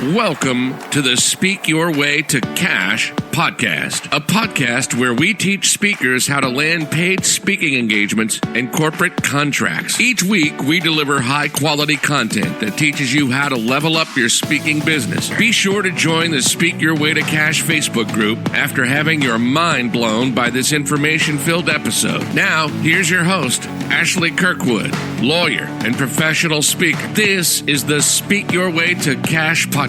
Welcome to the Speak Your Way to Cash podcast, a podcast where we teach speakers how to land paid speaking engagements and corporate contracts. Each week, we deliver high-quality content that teaches you how to level up your speaking business. Be sure to join the Speak Your Way to Cash Facebook group after having your mind blown by this information-filled episode. Now, here's your host, Ashley Kirkwood, lawyer and professional speaker. This is the Speak Your Way to Cash podcast.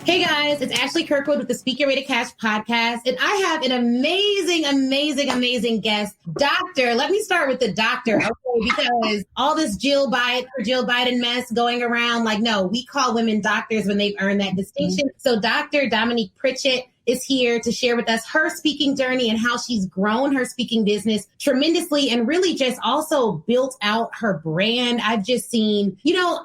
Hey guys, it's Ashley Kirkwood with the Speak Your Way to Cash podcast, and I have an amazing guest, Doctor. Let me start with the doctor, okay, because all this Jill Biden mess going around, no, we call women doctors when they've earned that distinction. So Dr. Dominique Pritchett is here to share with us her speaking journey and how she's grown her speaking business tremendously and really just also built out her brand. I've just seen,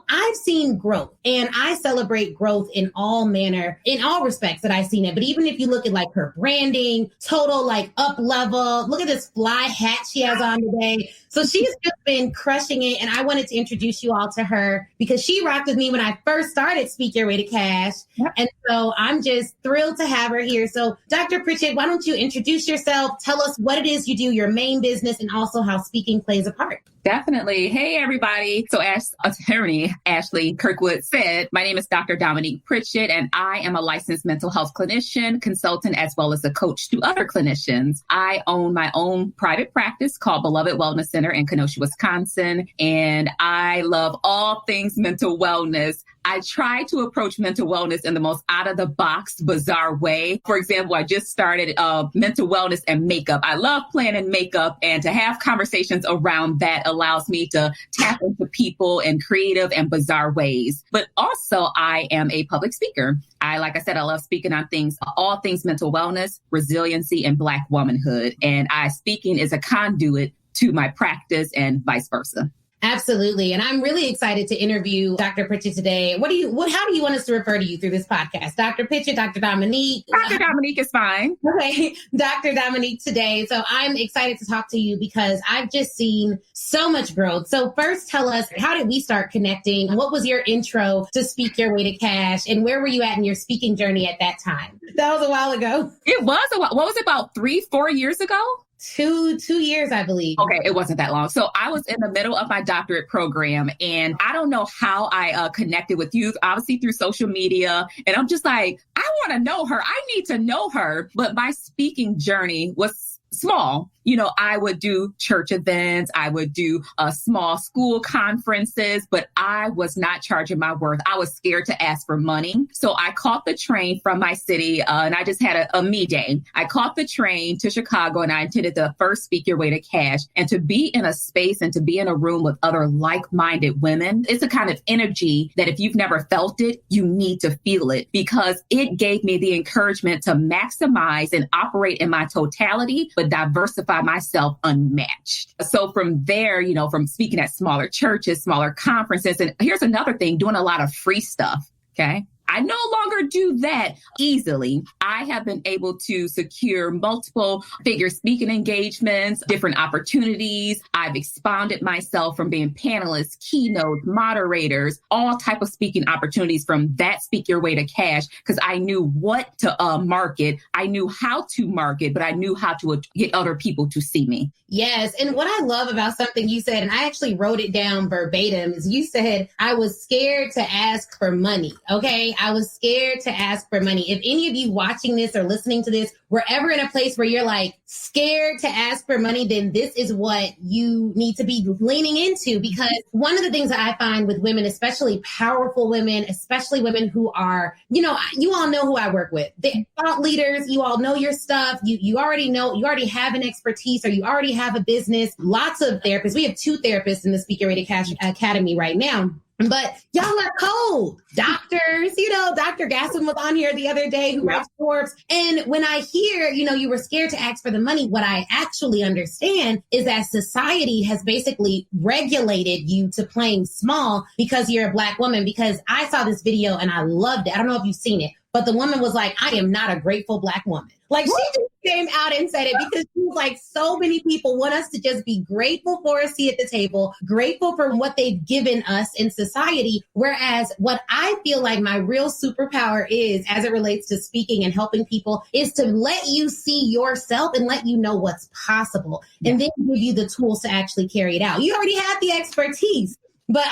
I've seen growth, and I celebrate growth in all respects that I've seen it. But even if you look at her branding, total up level, look at this fly hat she has on today. So she's just been crushing it. And I wanted to introduce you all to her because she rocked with me when I first started Speak Your Way to Cash. Yep. And so I'm just thrilled to have her here. So Dr. Pritchett, why don't you introduce yourself? Tell us what it is you do, your main business, and also how speaking plays a part. Definitely. Hey, everybody. So as attorney Ashley Kirkwood said, my name is Dr. Dominique Pritchett, and I am a licensed mental health clinician, consultant, as well as a coach to other clinicians. I own my own private practice called Beloved Wellness Center in Kenosha, Wisconsin, and I love all things mental wellness. I try to approach mental wellness in the most out-of-the-box, bizarre way. For example, I just started mental wellness and makeup. I love planning makeup, and to have conversations around that allows me to tap into people in creative and bizarre ways. But also, I am a public speaker. Like I said, I love speaking on all things mental wellness, resiliency, and Black womanhood. And speaking is a conduit to my practice and vice versa. Absolutely. And I'm really excited to interview Dr. Pritchett today. How do you want us to refer to you through this podcast? Dr. Pritchett, Dr. Dominique? Dr. Dominique is fine. Okay. Dr. Dominique today. So I'm excited to talk to you because I've just seen so much growth. So first tell us, how did we start connecting? What was your intro to Speak Your Way to Cash? And where were you at in your speaking journey at that time? That was a while ago. It was a while. What was it, about 3-4 years ago? 2 years, I believe. Okay, it wasn't that long. So I was in the middle of my doctorate program, and I don't know how I connected with you, obviously through social media. And I'm just like, I want to know her. I need to know her. But my speaking journey was small. I would do church events. I would do small school conferences, but I was not charging my worth. I was scared to ask for money. So I caught the train from my city and I just had a me day. I caught the train to Chicago and I attended the first Speak Your Way to Cash. And to be in a space and to be in a room with other like-minded women, it's a kind of energy that if you've never felt it, you need to feel it, because it gave me the encouragement to maximize and operate in my totality, but diversify myself unmatched. So from there, from speaking at smaller churches, smaller conferences, and here's another thing, doing a lot of free stuff. Okay. I no longer do that easily. I have been able to secure multiple figure speaking engagements, different opportunities. I've expounded myself from being panelists, keynotes, moderators, all type of speaking opportunities from that Speak Your Way to Cash, because I knew what to market. I knew how to market, but I knew how to get other people to see me. Yes. And what I love about something you said, and I actually wrote it down verbatim, is you said, I was scared to ask for money. Okay. I was scared to ask for money. If any of you watching this or listening to this were ever in a place where you're scared to ask for money, then this is what you need to be leaning into. Because one of the things that I find with women, especially powerful women, especially women who are, you all know who I work with. They're thought leaders. You all know your stuff. You already know, you already have an expertise, or you already have a business. Lots of therapists. We have 2 therapists in the Speak Your Way to Cash Academy right now. But y'all are cold. Doctors, Dr. Gasson was on here the other day who writes Forbes. And when I hear, you were scared to ask for the money, what I actually understand is that society has basically regulated you to playing small because you're a Black woman. Because I saw this video and I loved it. I don't know if you've seen it, But the woman was like, I am not a grateful Black woman. Like, she just came out and said it because she was like, so many people want us to just be grateful for a seat at the table, grateful for what they've given us in society. Whereas what I feel like my real superpower is, as it relates to speaking and helping people, is to let you see yourself and let you know what's possible, and then give you the tools to actually carry it out. You already have the expertise, but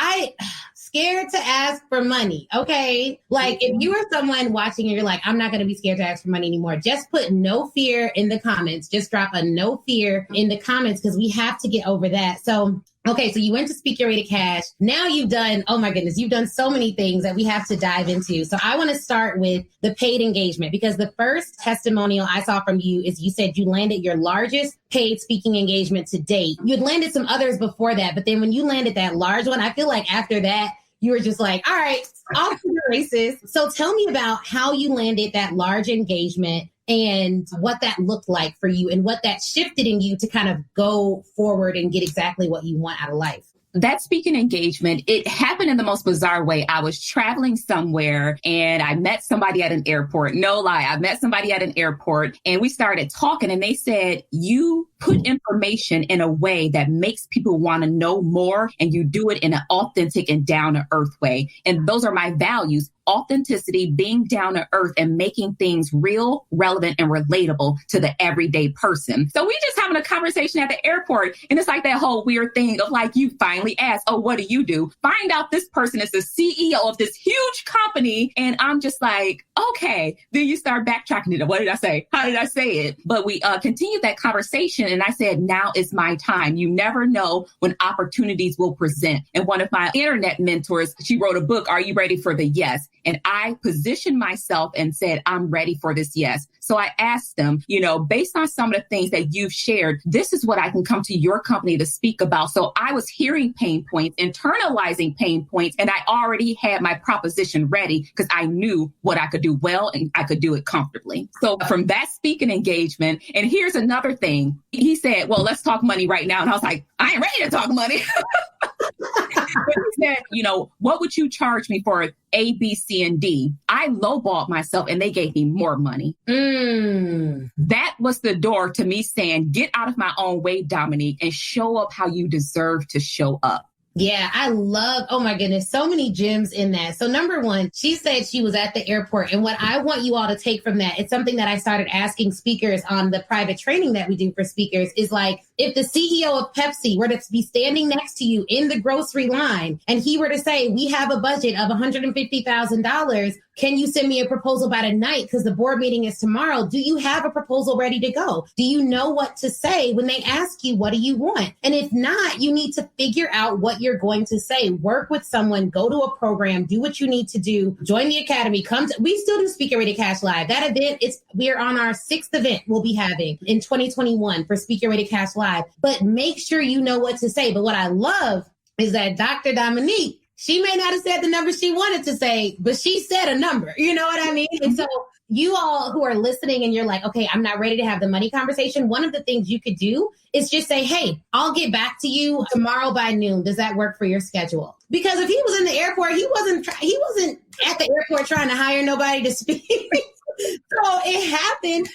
scared to ask for money. Okay. Like, if you are someone watching and you're like, I'm not going to be scared to ask for money anymore, just put no fear in the comments. Just drop a no fear in the comments, because we have to get over that. So, okay, so you went to Speak Your Way to Cash. Now you've done, oh my goodness, you've done so many things that we have to dive into. So I want to start with the paid engagement, because the first testimonial I saw from you is you said you landed your largest paid speaking engagement to date. You'd landed some others before that, but then when you landed that large one, I feel like after that, you were just like, all right, off to the races. So tell me about how you landed that large engagement and what that looked like for you and what that shifted in you to kind of go forward and get exactly what you want out of life. That speaking engagement, it happened in the most bizarre way. I was traveling somewhere and I met somebody at an airport. No lie. I met somebody at an airport and we started talking, and they said, you put information in a way that makes people want to know more, and you do it in an authentic and down to earth way. And those are my values. Authenticity, being down to earth, and making things real, relevant, and relatable to the everyday person. So we just having a conversation at the airport, and it's like that whole weird thing of like, you finally ask, oh, what do you do? Find out this person is the CEO of this huge company. And I'm just like, okay. Then you start backtracking. What did I say? How did I say it? But we continued that conversation, and I said, now is my time. You never know when opportunities will present. And one of my internet mentors, she wrote a book, Are You Ready for the Yes? And I positioned myself and said, I'm ready for this yes. So I asked them, based on some of the things that you've shared, this is what I can come to your company to speak about. So I was hearing pain points, internalizing pain points, and I already had my proposition ready because I knew what I could do well and I could do it comfortably. So from that speaking engagement, and here's another thing. He said, well, let's talk money right now. And I was like, I ain't ready to talk money. But he said, what would you charge me for A, B, C, and D? I lowballed myself and they gave me more money. That was the door to me saying, get out of my own way, Dominique, and show up how you deserve to show up. Yeah, I love, oh my goodness, so many gems in that. So number one, she said she was at the airport. And what I want you all to take from that, it's something that I started asking speakers on the private training that we do for speakers, is like, if the CEO of Pepsi were to be standing next to you in the grocery line and he were to say, we have a budget of $150,000, can you send me a proposal by tonight? Because the board meeting is tomorrow. Do you have a proposal ready to go? Do you know what to say when they ask you, what do you want? And if not, you need to figure out what you're going to say. Work with someone, go to a program, do what you need to do, join the academy, we still do Speak Your Way to Cash Live. That event, we're on our 6th event we'll be having in 2021 for Speak Your Way to Cash Live. But make sure you know what to say. But what I love is that Dr. Dominique, she may not have said the number she wanted to say, but she said a number. You know what I mean? And so you all who are listening and you're like, okay, I'm not ready to have the money conversation. One of the things you could do is just say, hey, I'll get back to you tomorrow by noon. Does that work for your schedule? Because if he was in the airport, he wasn't at the airport trying to hire nobody to speak. So it happened.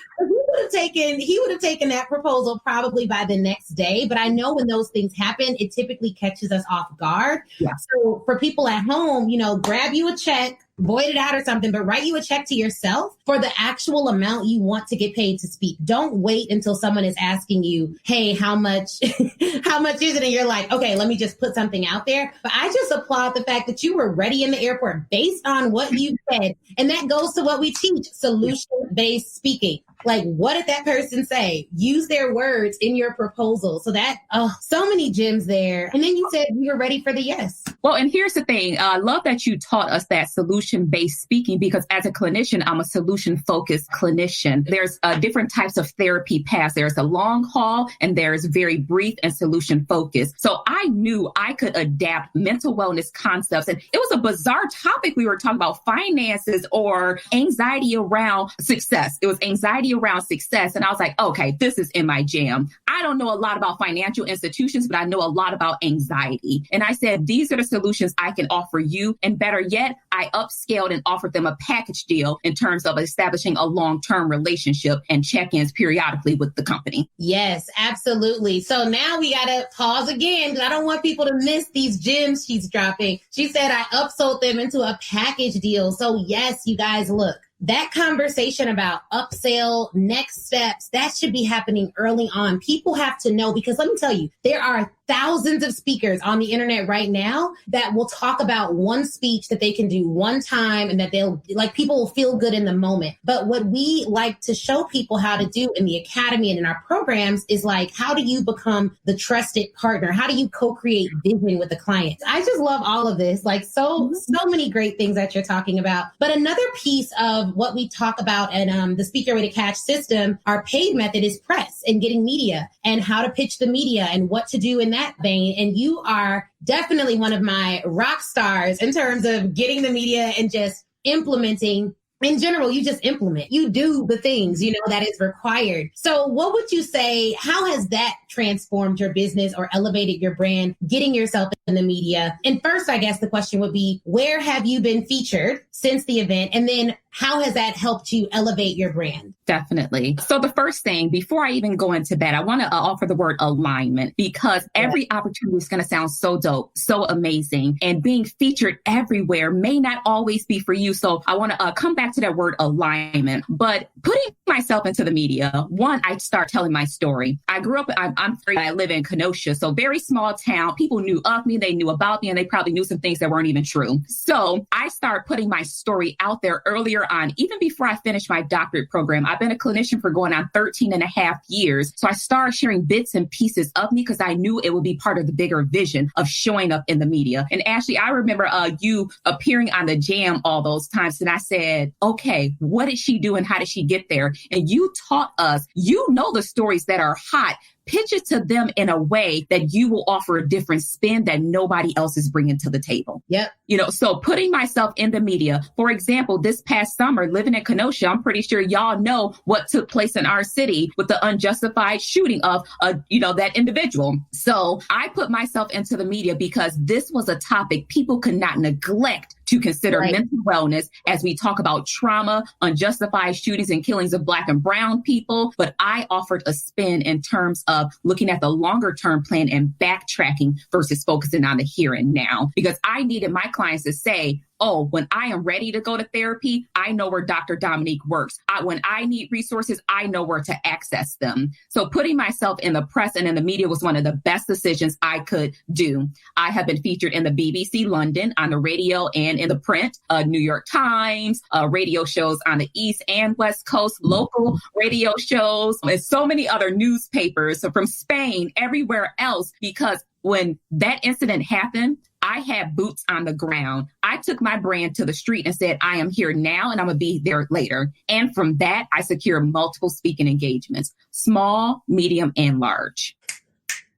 He would have taken that proposal probably by the next day. But I know when those things happen, it typically catches us off guard. Yeah. So for people at home, grab you a check, void it out or something, but write you a check to yourself for the actual amount you want to get paid to speak. Don't wait until someone is asking you, hey, how much is it? And you're like, okay, let me just put something out there. But I just applaud the fact that you were ready in the airport based on what you said. And that goes to what we teach, solution-based speaking. Like, what did that person say? Use their words in your proposal. So that, so many gems there. And then you said you were ready for the yes. Well, and here's the thing. I love that you taught us that solution-based speaking, because as a clinician, I'm a solution-focused clinician. There's different types of therapy paths. There's a long haul and there's very brief and solution-focused. So I knew I could adapt mental wellness concepts. And it was a bizarre topic. We were talking about finances or anxiety around success. It was anxiety me around success. And I was like, okay, this is in my jam. I don't know a lot about financial institutions, but I know a lot about anxiety. And I said, these are the solutions I can offer you. And better yet, I upscaled and offered them a package deal in terms of establishing a long-term relationship and check-ins periodically with the company. Yes, absolutely. So now we got to pause again because I don't want people to miss these gems she's dropping. She said I upsold them into a package deal. So yes, you guys, look. That conversation about upsell, next steps, that should be happening early on. People have to know, because let me tell you, there are thousands of speakers on the internet right now that will talk about one speech that they can do one time and that they'll, like, people will feel good in the moment. But what we like to show people how to do in the academy and in our programs is like, how do you become the trusted partner? How do you co-create vision with the client? I just love all of this, like so many great things that you're talking about. But another piece of what we talk about in the Speak Your Way to Cash system, our paid method is press and getting media and how to pitch the media and what to do in that vein. And you are definitely one of my rock stars in terms of getting the media and just implementing. In general, you just implement, you do the things, you know, that is required. So what would you say, how has that transformed your business or elevated your brand, getting yourself in the media? And first, I guess the question would be, where have you been featured since the event? And then how has that helped you elevate your brand? Definitely. So the first thing, before I even go into that, I want to offer the word alignment, because every opportunity is going to sound so dope, so amazing. And being featured everywhere may not always be for you. So I want to come back to that word alignment. But putting myself into the media, one, I start telling my story. I grew up, I live in Kenosha, so very small town. People knew of me, they knew about me, and they probably knew some things that weren't even true. So I start putting my story out there earlier on, even before I finished my doctorate program. I've been a clinician for going on 13 and a half years. So I started sharing bits and pieces of me because I knew it would be part of the bigger vision of showing up in the media. And Ashley, I remember you appearing on the Jam all those times. And I said, okay, what did she do and how did she get there? And you taught us, you know, the stories that are hot. Pitch it to them in a way that you will offer a different spin that nobody else is bringing to the table. Yep. You know, so putting myself in the media, for example, this past summer, living in Kenosha, I'm pretty sure y'all know what took place in our city with the unjustified shooting of, that individual. So I put myself into the media because this was a topic people could not neglect to consider mental wellness as we talk about trauma, unjustified shootings and killings of Black and brown people. But I offered a spin in terms of looking at the longer term plan and backtracking versus focusing on the here and now, because I needed my clients to say, oh, when I am ready to go to therapy, I know where Dr. Dominique works. When I need resources, I know where to access them. So putting myself in the press and in the media was one of the best decisions I could do. I have been featured in the BBC London, on the radio and in the print, New York Times, radio shows on the East and West Coast, local radio shows, and so many other newspapers. So from Spain, everywhere else, because when that incident happened, I had boots on the ground. I took my brand to the street and said, I am here now and I'm going to be there later. And from that, I secured multiple speaking engagements, small, medium, and large.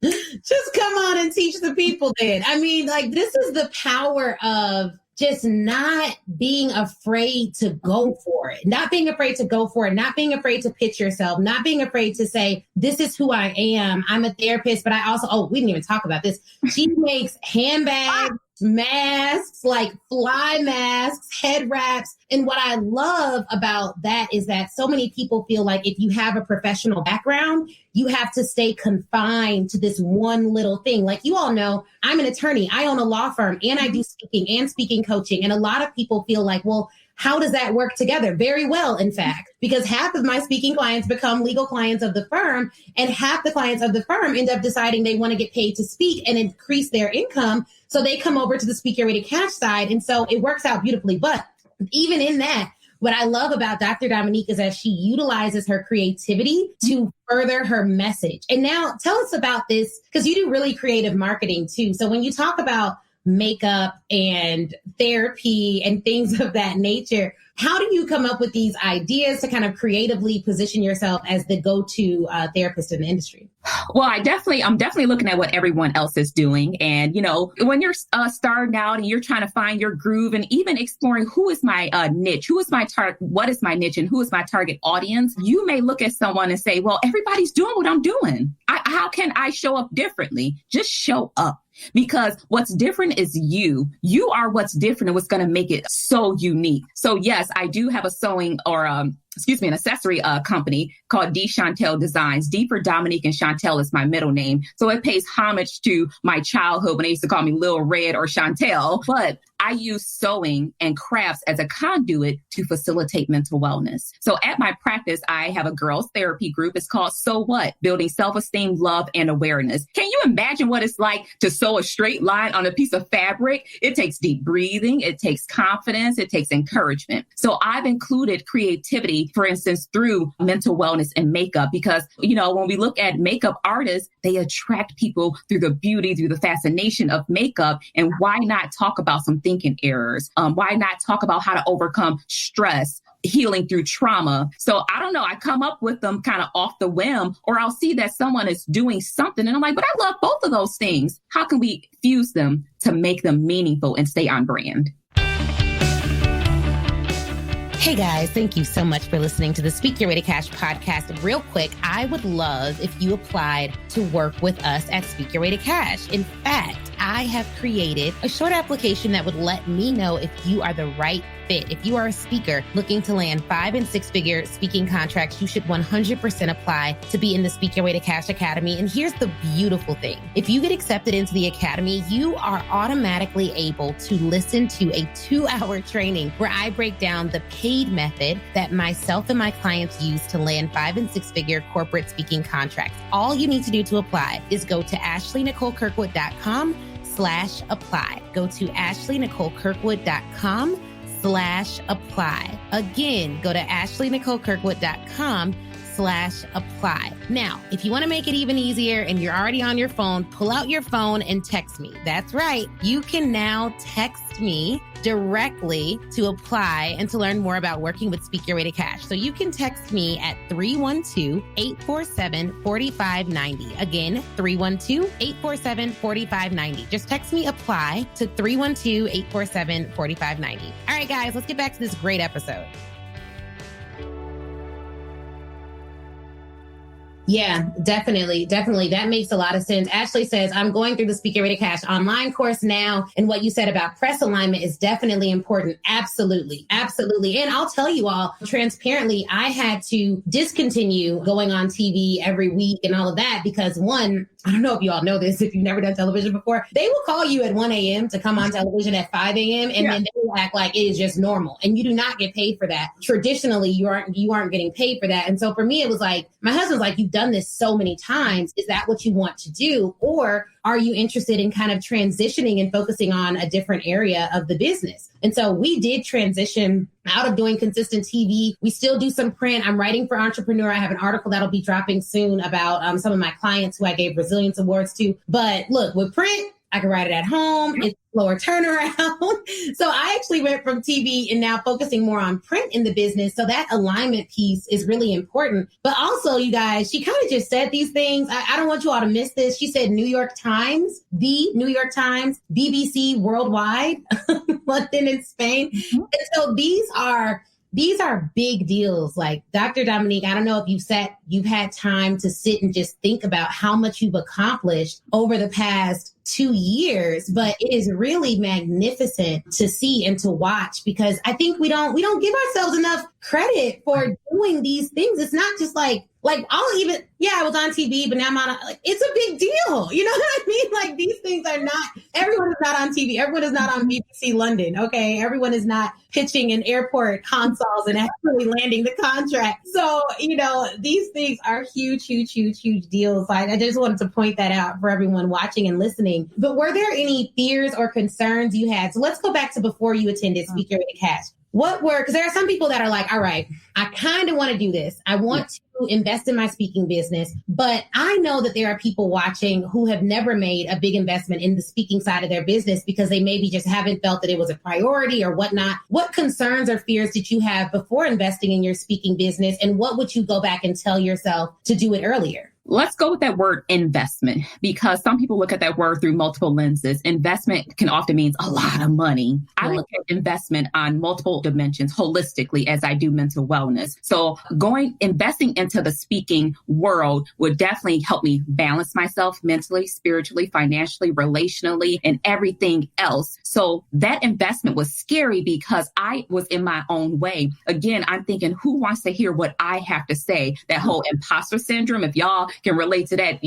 Just come on and teach the people then. I mean, like, this is the power of just not being afraid to go for it, not being afraid to go for it, not being afraid to pitch yourself, not being afraid to say, this is who I am. I'm a therapist, but I also, we didn't even talk about this. She makes handbags, masks, like fly masks, head wraps. And what I love about that is that so many people feel like if you have a professional background, you have to stay confined to this one little thing. Like, you all know, I'm an attorney, I own a law firm, and I do speaking and speaking coaching. And a lot of people feel like, well, how does that work together? Very well, in fact, because half of my speaking clients become legal clients of the firm, and half the clients of the firm end up deciding they want to get paid to speak and increase their income. So they come over to the Speak Your Way to Cash side. And so it works out beautifully. But even in that, what I love about Dr. Dominique is that she utilizes her creativity to further her message. And now tell us about this, because you do really creative marketing too. So when you talk about makeup and therapy and things of that nature. How do you come up with these ideas to kind of creatively position yourself as the go-to therapist in the industry? Well, I'm definitely looking at what everyone else is doing. And, when you're starting out and you're trying to find your groove and even exploring who is my niche, who is my target, what is my niche and who is my target audience, you may look at someone and say, well, everybody's doing what I'm doing. How can I show up differently? Just show up. Because what's different is you. You are what's different and what's going to make it so unique. So yes, I do have a sewing or an accessory company called D Chantel Designs. D for Dominique and Chantel is my middle name. So it pays homage to my childhood when they used to call me Lil Red or Chantel. But I use sewing and crafts as a conduit to facilitate mental wellness. So at my practice, I have a girls therapy group. It's called So What? Building Self-Esteem, Love, and Awareness. Can you imagine what it's like to sew a straight line on a piece of fabric? It takes deep breathing. It takes confidence. It takes encouragement. So I've included creativity, for instance, through mental wellness and makeup, because, when we look at makeup artists, they attract people through the beauty, through the fascination of makeup. And why not talk about some thinking errors? Why not talk about how to overcome stress, healing through trauma? So I don't know. I come up with them kind of off the whim, or I'll see that someone is doing something and I'm like, but I love both of those things. How can we fuse them to make them meaningful and stay on brand? Hey guys, thank you so much for listening to the Speak Your Way to Cash podcast. Real quick, I would love if you applied to work with us at Speak Your Way to Cash. In fact, I have created a short application that would let me know if you are the right fit. If you are a speaker looking to land 5- and 6-figure speaking contracts, you should 100% apply to be in the Speak Your Way to Cash Academy. And here's the beautiful thing. If you get accepted into the Academy, you are automatically able to listen to a 2-hour training where I break down the paid method that myself and my clients use to land 5- and 6-figure corporate speaking contracts. All you need to do to apply is go to ashleynicolekirkwood.com/apply. Go to ashleynicolekirkwood.com/apply. Again, go to ashleynicolekirkwood.com/apply. Now, if you want to make it even easier and you're already on your phone, pull out your phone and text me. That's right. You can now text me directly to apply and to learn more about working with Speak Your Way to Cash. So you can text me at 312-847-4590. Again, 312-847-4590. Just text me apply to 312-847-4590. All right, guys, let's get back to this great episode. Yeah, definitely. That makes a lot of sense. Ashley says, I'm going through the Speak Your Way to Cash online course now. And what you said about press alignment is definitely important. Absolutely. And I'll tell you all transparently, I had to discontinue going on TV every week and all of that because one, I don't know if you all know this, if you've never done television before, they will call you at 1 a.m. to come on television at 5 a.m. and then they will act like it is just normal. And you do not get paid for that. Traditionally, you aren't getting paid for that. And so for me, it was like, my husband's like, you've done this so many times. Is that what you want to do? Or are you interested in kind of transitioning and focusing on a different area of the business? And so we did transition out of doing consistent TV. We still do some print. I'm writing for Entrepreneur. I have an article that'll be dropping soon about some of my clients who I gave resilience awards to. But look, with print, I can write it at home. It's slower turnaround. So I actually went from TV and now focusing more on print in the business. So that alignment piece is really important. But also, you guys, she kind of just said these things. I don't want you all to miss this. She said New York Times, the New York Times, BBC Worldwide, London and Spain. Mm-hmm. And so these are big deals. Like Dr. Dominique, I don't know if you've had time to sit and just think about how much you've accomplished over the past 2 years, but it is really magnificent to see and to watch because I think we don't give ourselves enough credit for doing these things. It's not just like I was on TV, but now I'm on, it's a big deal. You know what I mean? Like these things are not, everyone is not on TV. Everyone is not on BBC London. Okay. Everyone is not pitching in airport consoles and actually landing the contract. So, these things are huge deals. I just wanted to point that out for everyone watching and listening. But were there any fears or concerns you had? So let's go back to before you attended Speak Your Way to Cash. because there are some people that are like, all right, I kind of want to do this. I want to invest in my speaking business, but I know that there are people watching who have never made a big investment in the speaking side of their business because they maybe just haven't felt that it was a priority or whatnot. What concerns or fears did you have before investing in your speaking business? And what would you go back and tell yourself to do it earlier? Let's go with that word investment, because some people look at that word through multiple lenses. Investment can often mean a lot of money. Right. I look at investment on multiple dimensions holistically as I do mental wellness. So investing into the speaking world would definitely help me balance myself mentally, spiritually, financially, relationally, and everything else. So that investment was scary because I was in my own way. Again, I'm thinking, who wants to hear what I have to say? That whole imposter syndrome, if y'all can relate to that,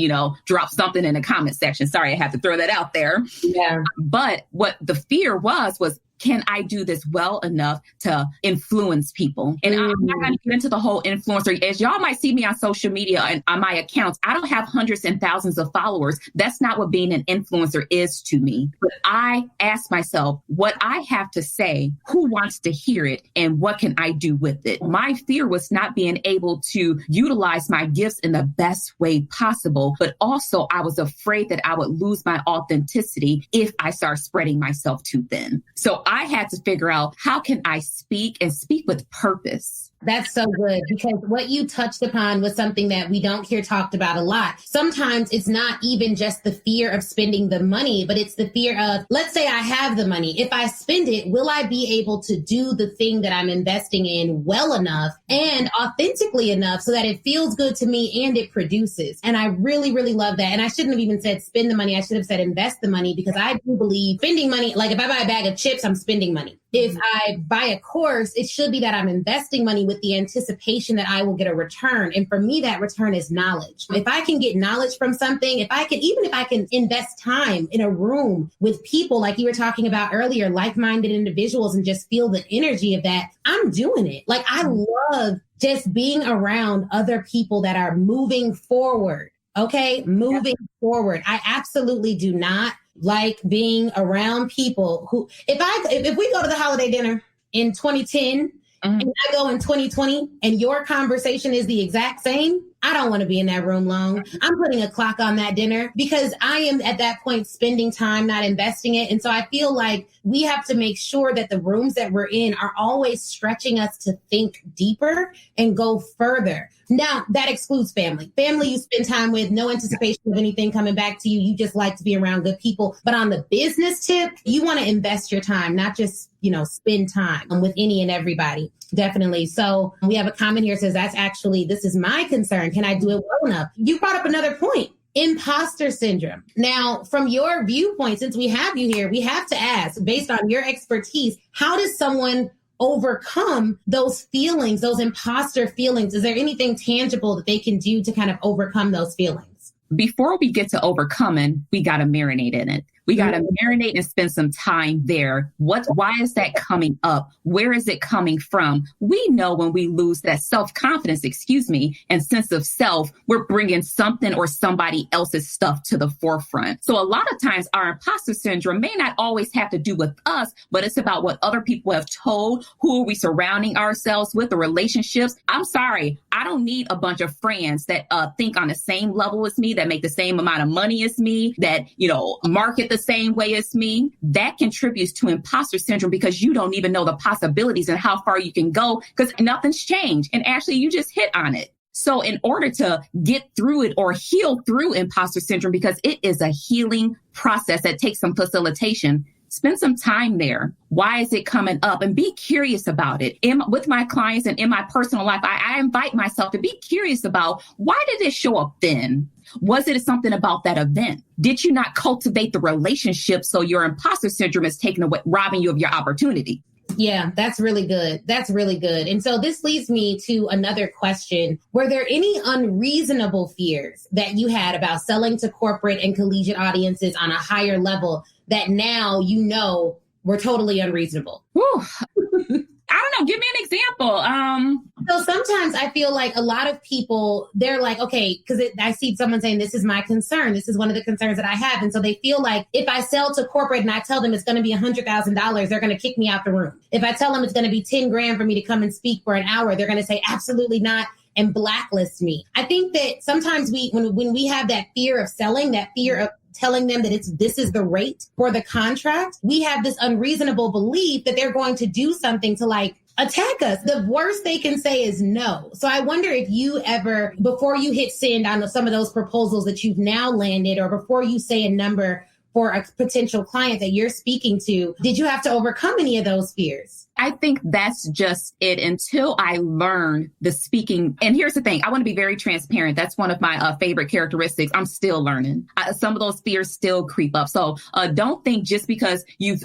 drop something in the comment section. Sorry, I have to throw that out there. Yeah. But what the fear was, can I do this well enough to influence people? And I'm not going to get into the whole influencer. As y'all might see me on social media and on my accounts, I don't have hundreds and thousands of followers. That's not what being an influencer is to me. But I ask myself, what I have to say, who wants to hear it, and what can I do with it? My fear was not being able to utilize my gifts in the best way possible, but also I was afraid that I would lose my authenticity if I start spreading myself too thin. So I had to figure out, how can I speak and speak with purpose? That's so good, because what you touched upon was something that we don't hear talked about a lot. Sometimes it's not even just the fear of spending the money, but it's the fear of, let's say I have the money. If I spend it, will I be able to do the thing that I'm investing in well enough and authentically enough so that it feels good to me and it produces? And I really, really love that. And I shouldn't have even said spend the money. I should have said invest the money, because I do believe spending money, like if I buy a bag of chips, I'm spending money. If I buy a course, it should be that I'm investing money with the anticipation that I will get a return. And for me, that return is knowledge. If I can get knowledge from something, even if I can invest time in a room with people like you were talking about earlier, like-minded individuals, and just feel the energy of that, I'm doing it. Like, I love just being around other people that are moving forward. Okay. Moving forward. I absolutely do not like being around people who, if we go to the holiday dinner in 2010 and I go in 2020 and your conversation is the exact same, I don't want to be in that room long. I'm putting a clock on that dinner, because I am at that point spending time, not investing it. And so I feel like we have to make sure that the rooms that we're in are always stretching us to think deeper and go further. Now, that excludes family. Family you spend time with, no anticipation of anything coming back to you. You just like to be around good people. But on the business tip, you want to invest your time, not just, spend time with any and everybody. Definitely. So we have a comment here that says, this is my concern. Can I do it well enough? You brought up another point. Impostor syndrome. Now, from your viewpoint, since we have you here, we have to ask, based on your expertise, how does someone overcome those feelings, those imposter feelings? Is there anything tangible that they can do to kind of overcome those feelings? Before we get to overcoming, we got to marinate in it. We got to marinate and spend some time there. Why is that coming up? Where is it coming from? We know when we lose that self-confidence, and sense of self, we're bringing something or somebody else's stuff to the forefront. So a lot of times our imposter syndrome may not always have to do with us, but it's about what other people have told. Who are we surrounding ourselves with, the relationships? I'm sorry, I don't need a bunch of friends that think on the same level as me, that make the same amount of money as me, that, market the same way as me. That contributes to imposter syndrome, because you don't even know the possibilities and how far you can go, because nothing's changed. And Ashley, you just hit on it. So in order to get through it or heal through imposter syndrome, because it is a healing process that takes some facilitation, spend some time there. Why is it coming up? And be curious about it. With my clients and in my personal life, I invite myself to be curious about, why did it show up then? Was it something about that event? Did you not cultivate the relationship, so your imposter syndrome is taken away, robbing you of your opportunity? Yeah, that's really good. That's really good. And so this leads me to another question. Were there any unreasonable fears that you had about selling to corporate and collegiate audiences on a higher level that now were totally unreasonable? Whew. I don't know. Give me an example. So sometimes I feel like a lot of people, they're like, okay, because I see someone saying, this is my concern. This is one of the concerns that I have. And so they feel like if I sell to corporate and I tell them it's going to be $100,000, they're going to kick me out the room. If I tell them it's going to be 10 grand for me to come and speak for an hour, they're going to say absolutely not and blacklist me. I think that sometimes when we have that fear of selling, that fear of telling them that this is the rate for the contract, we have this unreasonable belief that they're going to do something to like attack us. The worst they can say is no. So I wonder if you ever, before you hit send on some of those proposals that you've now landed, or before you say a number for a potential client that you're speaking to, did you have to overcome any of those fears? I think that's just it until I learn the speaking. And here's the thing. I want to be very transparent. That's one of my favorite characteristics. I'm still learning. Some of those fears still creep up. So don't think just because you've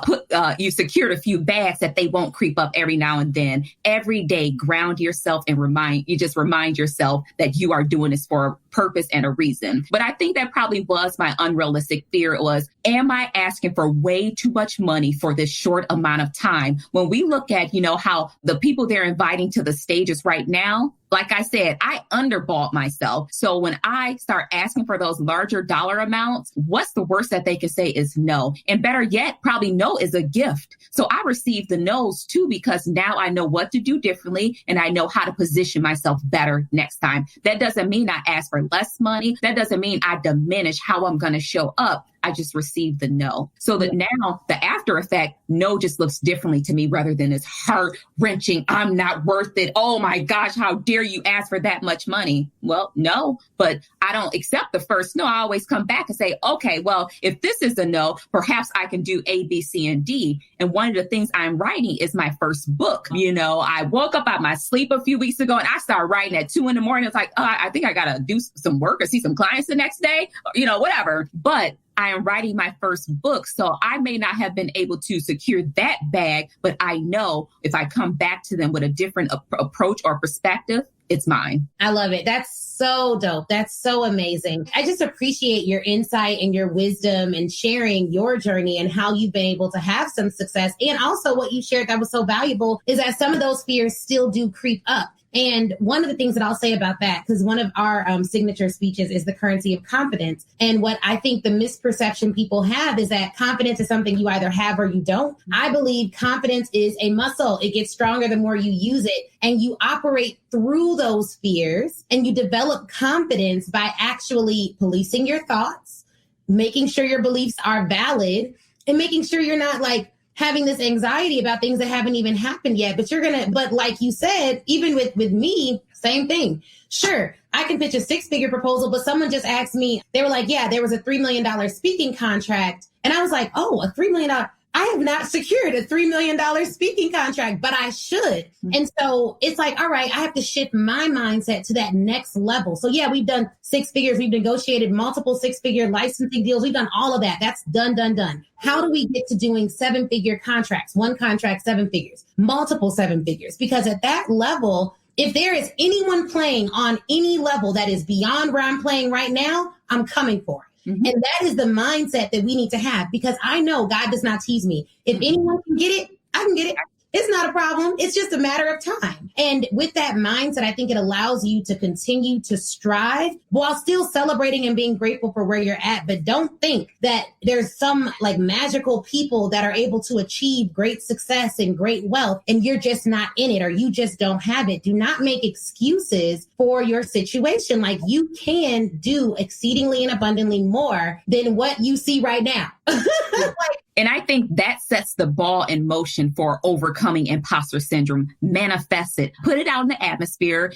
secured a few bags that they won't creep up every now and then. Every day, ground yourself and remind yourself that you are doing this for a purpose and a reason. But I think that probably was my unrealistic fear. It was, am I asking for way too much money for this short amount of time? When we look at, how the people they're inviting to the stages right now, like I said, I underbought myself. So when I start asking for those larger dollar amounts, what's the worst that they can say is no? And better yet, probably no is a gift. So I received the no's too, because now I know what to do differently and I know how to position myself better next time. That doesn't mean I ask for less money. That doesn't mean I diminish how I'm going to show up. I just received the no. So that now the after effect, no just looks differently to me rather than this heart wrenching, I'm not worth it. Oh my gosh, how dare you ask for that much money? Well, no, but I don't accept the first no. I always come back and say, okay, well, if this is a no, perhaps I can do A, B, C, and D. And one of the things I'm writing is my first book. I woke up out my sleep a few weeks ago and I started writing at 2 a.m. It's like, I think I got to do some work or see some clients the next day, whatever. But I am writing my first book, so I may not have been able to secure that bag, but I know if I come back to them with a different approach or perspective, it's mine. I love it. That's so dope. That's so amazing. I just appreciate your insight and your wisdom and sharing your journey and how you've been able to have some success. And also what you shared that was so valuable is that some of those fears still do creep up. And one of the things that I'll say about that, because one of our signature speeches is the currency of confidence. And what I think the misperception people have is that confidence is something you either have or you don't. I believe confidence is a muscle. It gets stronger the more you use it. And you operate through those fears and you develop confidence by actually policing your thoughts, making sure your beliefs are valid, and making sure you're not like having this anxiety about things that haven't even happened yet. But like you said, even with me, same thing. Sure, I can pitch a 6-figure proposal, but someone just asked me, they were like, yeah, there was a $3 million speaking contract. And I was like, oh, a $3 million. I have not secured a $3 million speaking contract, but I should. And so it's like, all right, I have to shift my mindset to that next level. So yeah, we've done 6 figures. We've negotiated multiple 6-figure licensing deals. We've done all of that. That's done. How do we get to doing 7-figure contracts? One contract, 7 figures, multiple 7 figures? Because at that level, if there is anyone playing on any level that is beyond where I'm playing right now, I'm coming for it. Mm-hmm. And that is the mindset that we need to have, because I know God does not tease me. If anyone can get it, I can get it. It's not a problem. It's just a matter of time. And with that mindset, I think it allows you to continue to strive while still celebrating and being grateful for where you're at. But don't think that there's some like magical people that are able to achieve great success and great wealth and you're just not in it or you just don't have it. Do not make excuses for your situation. Like you can do exceedingly and abundantly more than what you see right now. And I think that sets the ball in motion for overcoming imposter syndrome. Manifest it, put it out in the atmosphere,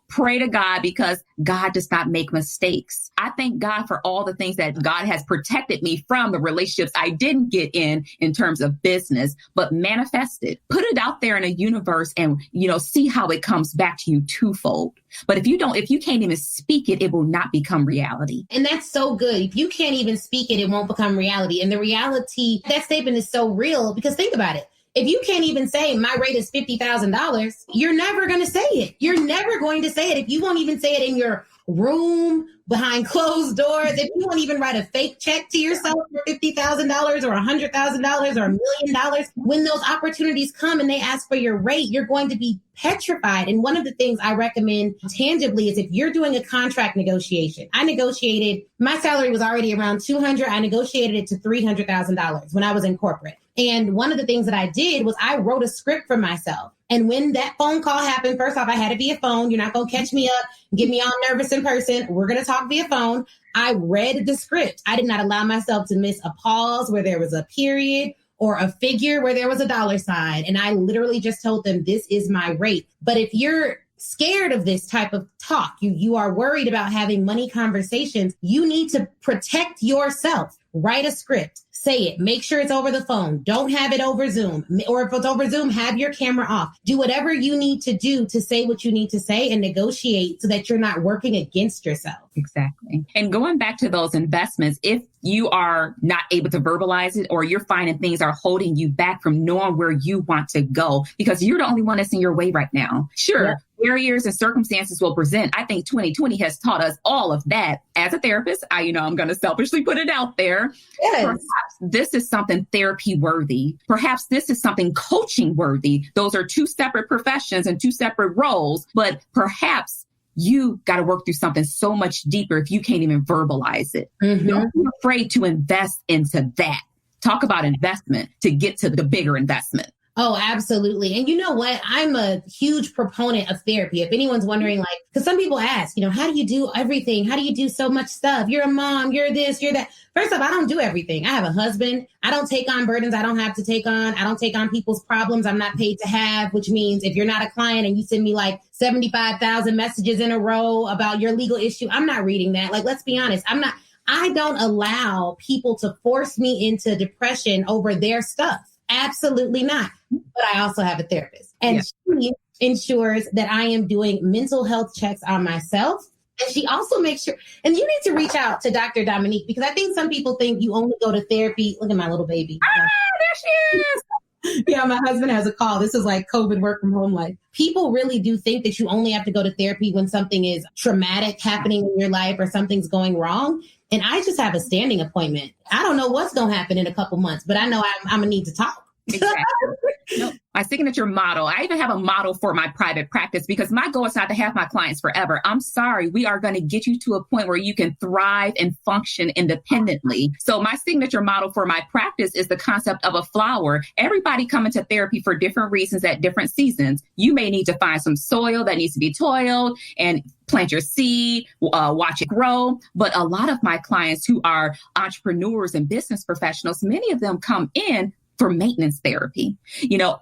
pray to God, because God does not make mistakes. I thank God for all the things that God has protected me from, the relationships I didn't get in terms of business, but manifest it, put it out there in a universe and, see how it comes back to you twofold. But if you can't even speak it, it will not become reality. And that's so good. If you can't even speak it, it won't become reality. And the reality, that statement is so real, because think about it. If you can't even say my rate is $50,000, you're never going to say it. You're never going to say it. If you won't even say it in your room behind closed doors. If you won't even write a fake check to yourself for $50,000 or $100,000 or $1 million, when those opportunities come and they ask for your rate, you're going to be petrified. And one of the things I recommend tangibly is if you're doing a contract negotiation, I negotiated, my salary was already around $200,000. I negotiated it to $300,000 when I was in corporate. And one of the things that I did was I wrote a script for myself. And when that phone call happened, first off, I had it via phone. You're not going to catch me up and get me all nervous in person. We're going to talk via phone. I read the script. I did not allow myself to miss a pause where there was a period or a figure where there was a dollar sign. And I literally just told them, this is my rate. But if you're scared of this type of talk, you are worried about having money conversations, you need to protect yourself. Write a script. Say it. Make sure it's over the phone. Don't have it over Zoom. Or if it's over Zoom, have your camera off. Do whatever you need to do to say what you need to say and negotiate so that you're not working against yourself. Exactly. And going back to those investments, if you are not able to verbalize it or you're finding things are holding you back from knowing where you want to go, because you're the only one that's in your way right now. Sure. Yeah. Barriers and circumstances will present. I think 2020 has taught us all of that. As a therapist, I'm going to selfishly put it out there. Yes. Perhaps this is something therapy worthy. Perhaps this is something coaching worthy. Those are two separate professions and two separate roles, but perhaps you got to work through something so much deeper if you can't even verbalize it. Mm-hmm. Don't be afraid to invest into that. Talk about investment to get to the bigger investment. Oh, absolutely. And you know what? I'm a huge proponent of therapy. If anyone's wondering, like, because some people ask, how do you do everything? How do you do so much stuff? You're a mom, you're this, you're that. First off, I don't do everything. I have a husband. I don't take on burdens I don't have to take on. I don't take on people's problems I'm not paid to have, which means if you're not a client and you send me like 75,000 messages in a row about your legal issue, I'm not reading that. Like, let's be honest. I don't allow people to force me into depression over their stuff. Absolutely not. But I also have a therapist. And she ensures that I am doing mental health checks on myself. And she also makes sure, and you need to reach out to Dr. Dominique, because I think some people think you only go to therapy. Look at my little baby. Ah, there she is. Yeah, my husband has a call. This is like COVID work from home life. People really do think that you only have to go to therapy when something is traumatic happening in your life or something's going wrong. And I just have a standing appointment. I don't know what's going to happen in a couple months, but I know I'm going to need to talk. Exactly. No, my signature model. I even have a model for my private practice because my goal is not to have my clients forever. I'm sorry. We are going to get you to a point where you can thrive and function independently. So my signature model for my practice is the concept of a flower. Everybody come into therapy for different reasons at different seasons. You may need to find some soil that needs to be toiled and plant your seed, watch it grow. But a lot of my clients who are entrepreneurs and business professionals, many of them come in for maintenance therapy.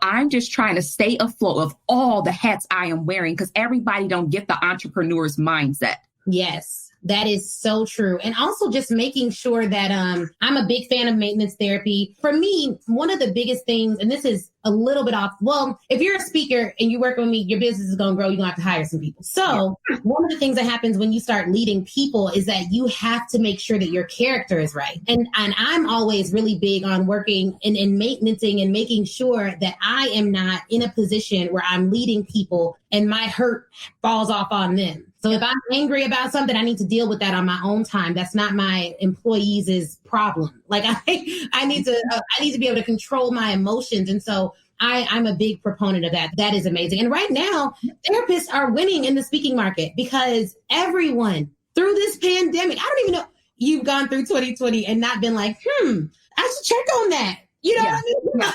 I'm just trying to stay afloat of all the hats I am wearing because everybody don't get the entrepreneur's mindset. Yes, that is so true. And also just making sure that I'm a big fan of maintenance therapy. For me, one of the biggest things, and this is a little bit off. Well, if you're a speaker and you work with me, your business is going to grow. You're going to have to hire some people. So one of the things that happens when you start leading people is that you have to make sure that your character is right. And I'm always really big on working and maintaining and making sure that I am not in a position where I'm leading people and my hurt falls off on them. So if I'm angry about something, I need to deal with that on my own time. That's not my employees' problem. Like I need to be able to control my emotions. And so I'm a big proponent of that. That is amazing. And right now, therapists are winning in the speaking market because everyone through this pandemic, I don't even know, you've gone through 2020 and not been like, I should check on that. You know what I mean?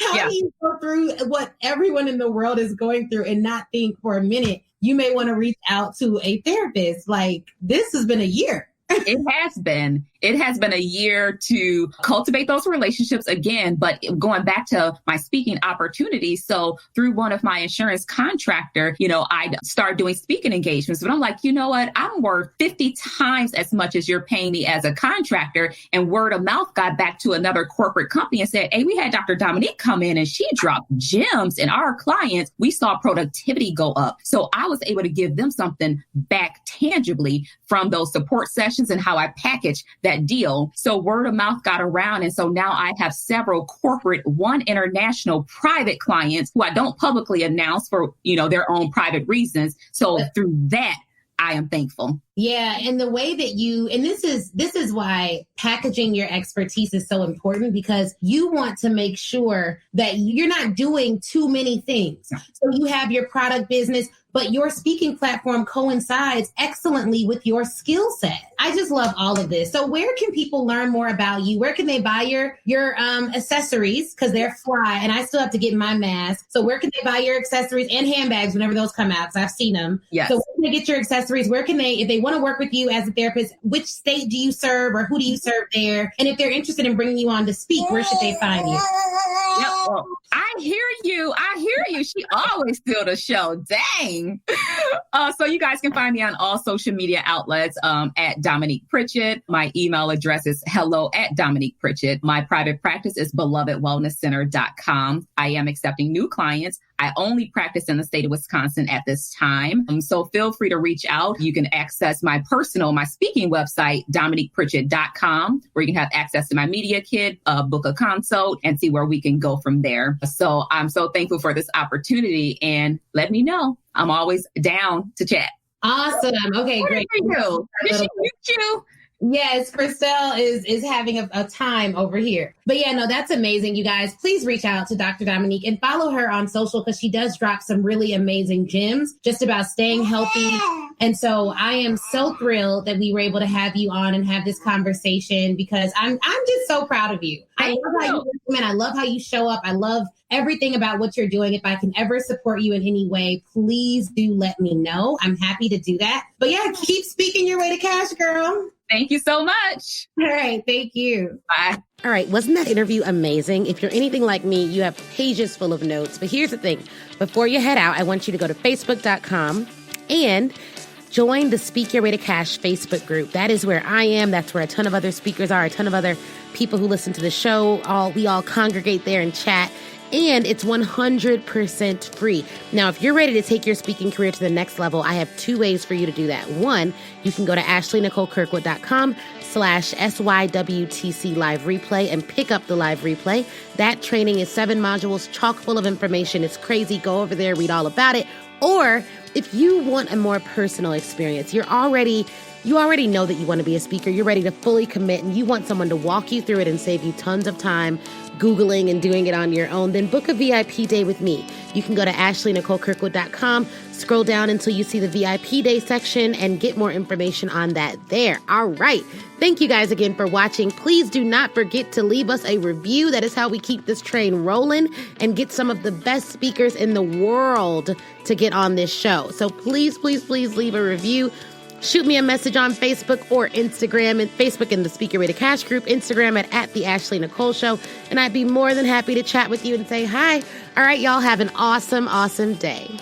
How do you go through what everyone in the world is going through and not think for a minute, you may want to reach out to a therapist? Like, this has been a year. It has been. It has been a year to cultivate those relationships again, but going back to my speaking opportunities. So through one of my insurance contractor, I started doing speaking engagements, but I'm like, you know what? I'm worth 50 times as much as you're paying me as a contractor. And word of mouth got back to another corporate company and said, hey, we had Dr. Dominique come in and she dropped gems in our clients. We saw productivity go up. So I was able to give them something back tangibly from those support sessions and how I package that deal. So word of mouth got around. And so now I have several corporate, one international private clients who I don't publicly announce for, their own private reasons. So through that, I am thankful. Yeah. And the way that and this is why packaging your expertise is so important, because you want to make sure that you're not doing too many things. So you have your product business, but your speaking platform coincides excellently with your skill set. I just love all of this. So where can people learn more about you? Where can they buy your accessories? Because they're fly, and I still have to get my mask. So where can they buy your accessories and handbags whenever those come out? Because I've seen them. Yes. So where can they get your accessories? Where can they, if they want to work with you as a therapist, which state do you serve, or who do you serve there? And if they're interested in bringing you on to speak, where should they find you? Yep. Well, I hear you. She always steals the show. Dang. So you guys can find me on all social media outlets at Dominique Pritchett. My email address is hello@DominiquePritchett. My private practice is belovedwellnesscenter.com. I am accepting new clients. I only practice in the state of Wisconsin at this time. So feel free to reach out. You can access my speaking website, dominiquepritchett.com, where you can have access to my media kit, book a consult, and see where we can go from there. So I'm so thankful for this opportunity, and let me know. I'm always down to chat. Awesome. Okay, great. Did she mute you? Yes, Christelle is having a time over here. But yeah, no, that's amazing, you guys. Please reach out to Dr. Dominique and follow her on social, because she does drop some really amazing gems just about staying healthy. And so I am so thrilled that we were able to have you on and have this conversation, because I'm just so proud of you. I love how you implement. I love how you show up. I love everything about what you're doing. If I can ever support you in any way, please do let me know. I'm happy to do that. But yeah, keep speaking your way to cash, girl. Thank you so much. All right. Thank you. Bye. All right. Wasn't that interview amazing? If you're anything like me, you have pages full of notes. But here's the thing. Before you head out, I want you to go to facebook.com and join the Speak Your Way to Cash Facebook group. That is where I am. That's where a ton of other speakers are, a ton of other people who listen to the show. We all congregate there and chat. And it's 100% free. Now, if you're ready to take your speaking career to the next level, I have 2 ways for you to do that. One, you can go to ashleynicolekirkwood.com/SYWTC live replay and pick up the live replay. That training is 7 modules, chock full of information. It's crazy. Go over there, read all about it. Or if you want a more personal experience, you already know that you want to be a speaker. You're ready to fully commit, and you want someone to walk you through it and save you tons of time Googling and doing it on your own, then book a VIP day with me. You can go to ashleynicolekirkwood.com, scroll down until you see the VIP day section, and get more information on that there. All right. Thank you guys again for watching. Please do not forget to leave us a review. That is how we keep this train rolling and get some of the best speakers in the world to get on this show. So please, please, please leave a review. Shoot me a message on Facebook or Instagram, and Facebook in the Speak Your Way to Cash group, Instagram at the Ashley Nicole Show. And I'd be more than happy to chat with you and say hi. All right, y'all have an awesome, awesome day.